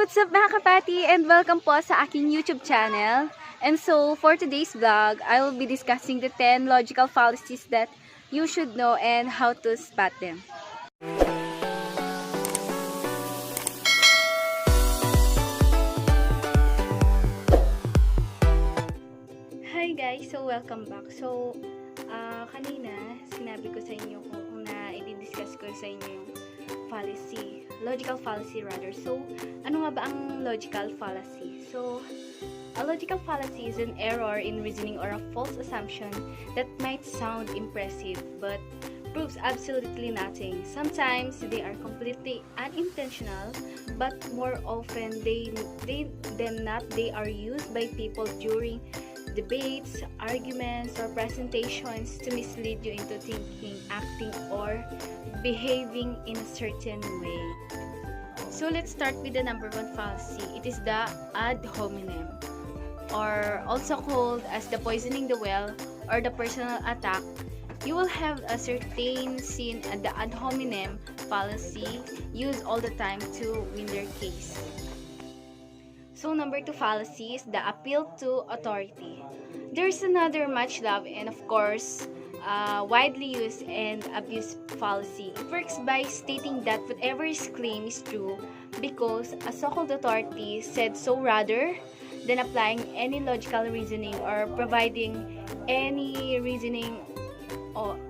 what's up mga kapati, and welcome po sa aking YouTube channel. And so, for today's vlog, I will be discussing the 10 logical fallacies that you should know and how to spot them. Hi guys, so welcome back. So, kanina, sinabi ko sa inyo kung i-discuss ko sa inyo yung fallacy, logical fallacy rather. So, ano nga ba ang logical fallacy? So, a logical fallacy is an error in reasoning or a false assumption that might sound impressive but proves absolutely nothing. Sometimes they are completely unintentional, but more often than not, they are used by people during debates, arguments, or presentations to mislead you into thinking, acting, or behaving in a certain way. So let's start with the number one fallacy. It is the ad hominem, or also called as the poisoning the well or the personal attack. You will have a certain seen at the ad hominem fallacy used all the time to win their case. So number two fallacy is the appeal to authority. There's another much loved and of course widely used and abused fallacy. It works by stating that whatever is claimed is true because a so-called authority said so, rather than applying any logical reasoning or providing any reasoning or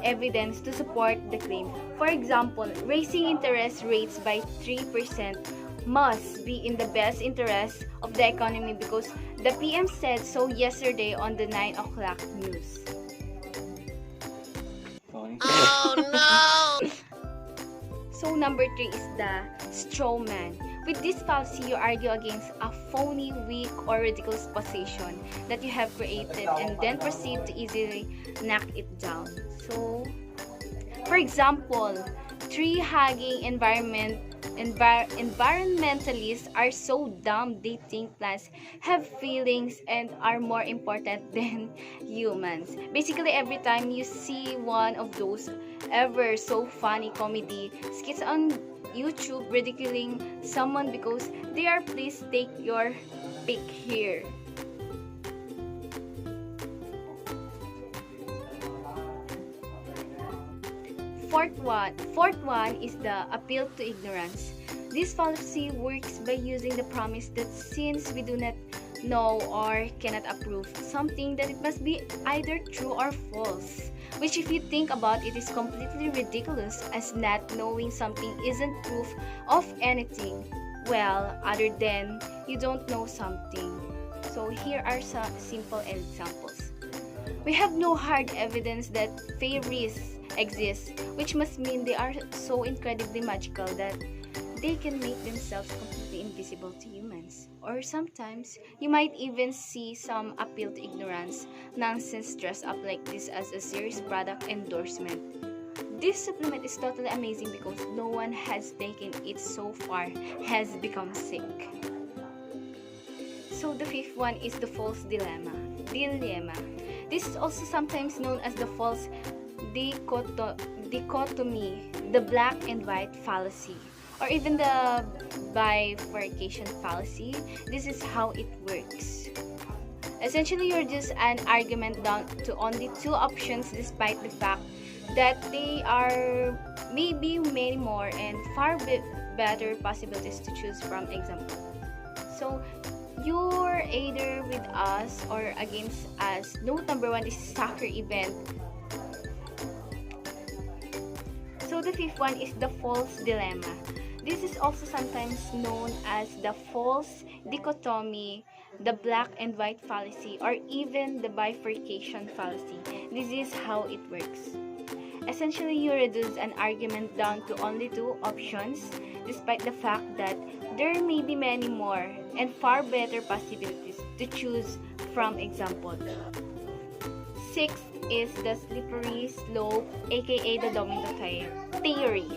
evidence to support the claim. For example, raising interest rates by 3% must be in the best interest of the economy because the PM said so yesterday on the 9 o'clock news. Oh no! So number 3 is the straw man. With this fallacy, you argue against a phony, weak, or ridiculous position that you have created and then proceed to easily knock it down. So, for example, tree-hugging environmentalists are so dumb they think plants have feelings and are more important than humans. Basically, every time you see one of those ever so funny comedy skits on YouTube ridiculing someone because they are, please take your pick here. Fourth one is the appeal to ignorance. This fallacy works by using the promise that since we do not know or cannot approve something, that it must be either true or false, which if you think about it is completely ridiculous, as not knowing something isn't proof of anything, well, other than you don't know something. So here are some simple examples. We have no hard evidence that fairies exist, which must mean they are so incredibly magical that they can make themselves completely invisible to humans. Or sometimes, you might even see some appeal to ignorance nonsense dressed up like this as a serious product endorsement. This supplement is totally amazing because no one has taken it so far has become sick. So the fifth one is the false dilemma. This is also sometimes known as the false dichotomy, the black and white fallacy, or even the bifurcation fallacy. This is how it works. Essentially, you're just an argument down to only two options despite the fact that they are maybe many more and far better possibilities to choose from. Example. So, you're either with us or against us. Note number 1 is soccer event. So the fifth one is the false dilemma. This is also sometimes known as the false dichotomy, the black and white fallacy, or even the bifurcation fallacy. This is how it works. Essentially, you reduce an argument down to only two options, despite the fact that there may be many more and far better possibilities to choose from. Example. Sixth is the slippery slope, aka the domino theory.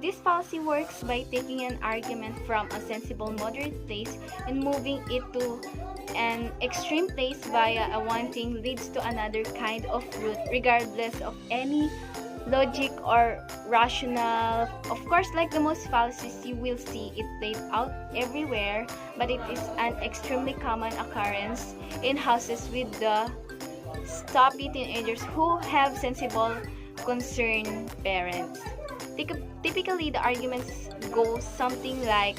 This fallacy works by taking an argument from a sensible moderate place and moving it to an extreme place via a one thing leads to another kind of route regardless of any logic or rational. Of course, like the most fallacies, you will see it played out everywhere, but it is an extremely common occurrence in houses with the stoppy teenagers who have sensible, concerned parents. Typically, the arguments go something like,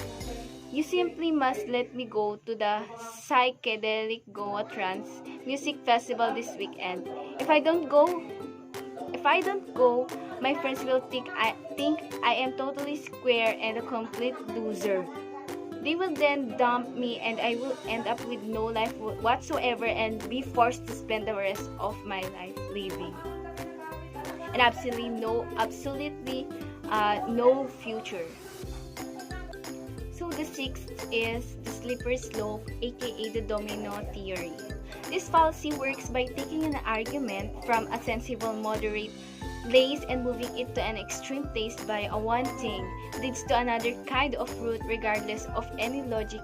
"You simply must let me go to the psychedelic Goa Trance Music Festival this weekend. If I don't go, if I don't go, my friends will think I am totally square and a complete loser. They will then dump me and I will end up with no life whatsoever and be forced to spend the rest of my life living. And no future." So the sixth is the slippery slope, aka the domino theory. This fallacy works by taking an argument from a sensible, moderate place and moving it to an extreme place by a one thing leads to another kind of route regardless of any logic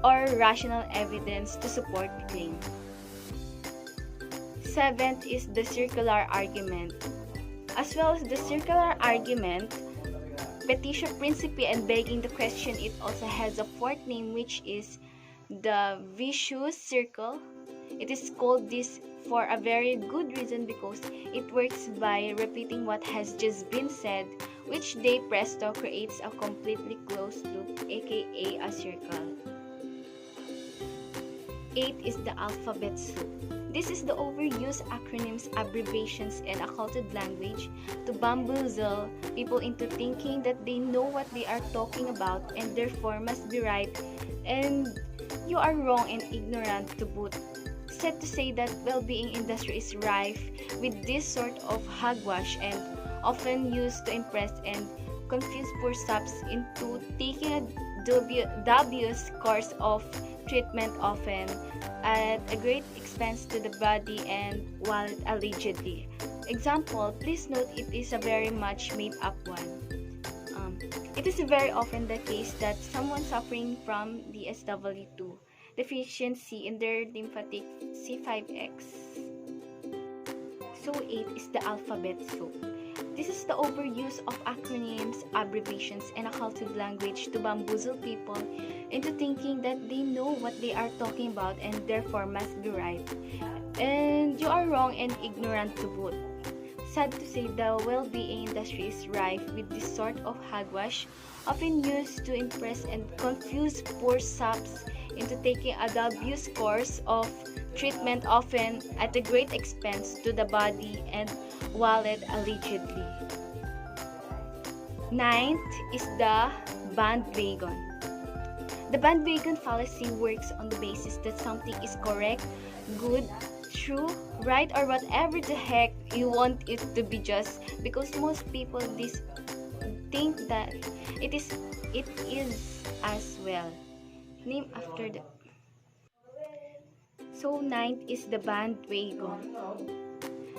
or rational evidence to support the claim. Seventh is the circular argument. As well as the circular argument, petitio principii and begging the question, it also has a fourth name, which is the vicious circle. It is called this for a very good reason, because it works by repeating what has just been said, which de presto creates a completely closed loop, aka a circle. 8 is the alphabet soup. This is the overused acronyms, abbreviations, and occulted language to bamboozle people into thinking that they know what they are talking about and therefore must be right, and you are wrong and ignorant to boot. Said to say that well-being industry is rife with this sort of hogwash and often used to impress and confuse poor subs into taking a dubious course of treatment, often at a great expense to the body and wallet allegedly. Example, please note it is a very much made up one. It is very often the case that someone suffering from the SW2 deficiency in their lymphatic C5X. So 8 is the alphabet soup. This is the overuse of acronyms, abbreviations, and occulted language to bamboozle people into thinking that they know what they are talking about and therefore must be right. And you are wrong and ignorant to boot. Sad to say, the well-being industry is rife with this sort of hogwash, often used to impress and confuse poor subs into taking a dubious course of treatment, often at a great expense to the body and wallet allegedly. 9th is the bandwagon. The bandwagon fallacy works on the basis that something is correct, good, true, right, or whatever the heck you want it to be, just because most people think that it is as well. Name after the. So 9th is the bandwagon.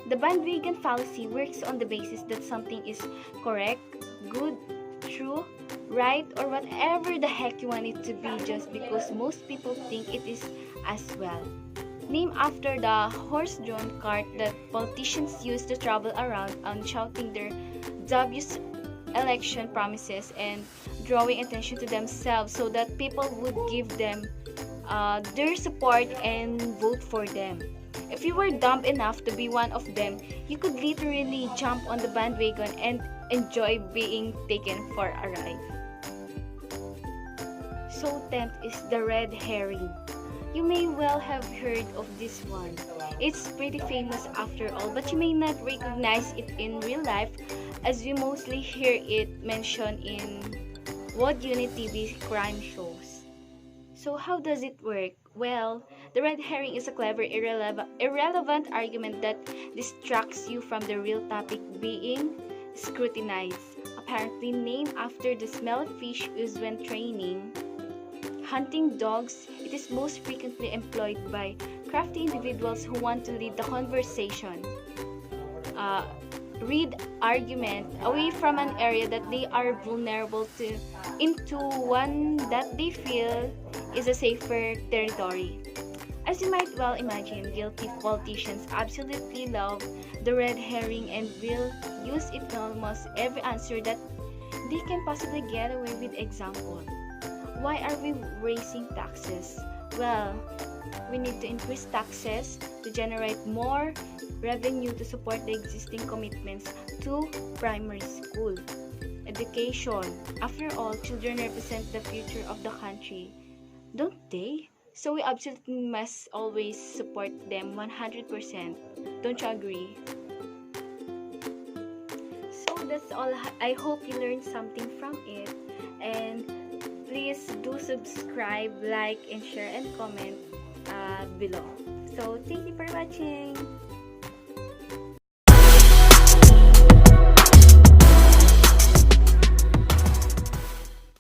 The bandwagon fallacy works on the basis that something is correct, good, true, right, or whatever the heck you want it to be, just because most people think it is as well. Named after the horse-drawn cart that politicians use to travel around and shouting their dubious election promises and drawing attention to themselves so that people would give them their support and vote for them. If you were dumb enough to be one of them, you could literally jump on the bandwagon and enjoy being taken for a ride. So 10th is the red herring. You may well have heard of this one. It's pretty famous after all, but you may not recognize it in real life, as you mostly hear it mentioned in World Unit TV crime shows. So how does it work? Well, the red herring is a clever, irrelevant argument that distracts you from the real topic being scrutinized. Apparently named after the smell of fish used when training hunting dogs, it is most frequently employed by crafty individuals who want to lead the conversation, read argument away from an area that they are vulnerable to into one that they feel is a safer territory. As you might well imagine, guilty politicians absolutely love the red herring and will use it in almost every answer that they can possibly get away with. Example, why are we raising taxes? Well, we need to increase taxes to generate more revenue to support the existing commitments to primary school. Education. After all, children represent the future of the country, don't they? So we absolutely must always support them 100%. Don't you agree? So that's all. I hope you learned something from it. And please do subscribe, like, and share, and comment below. So thank you for watching.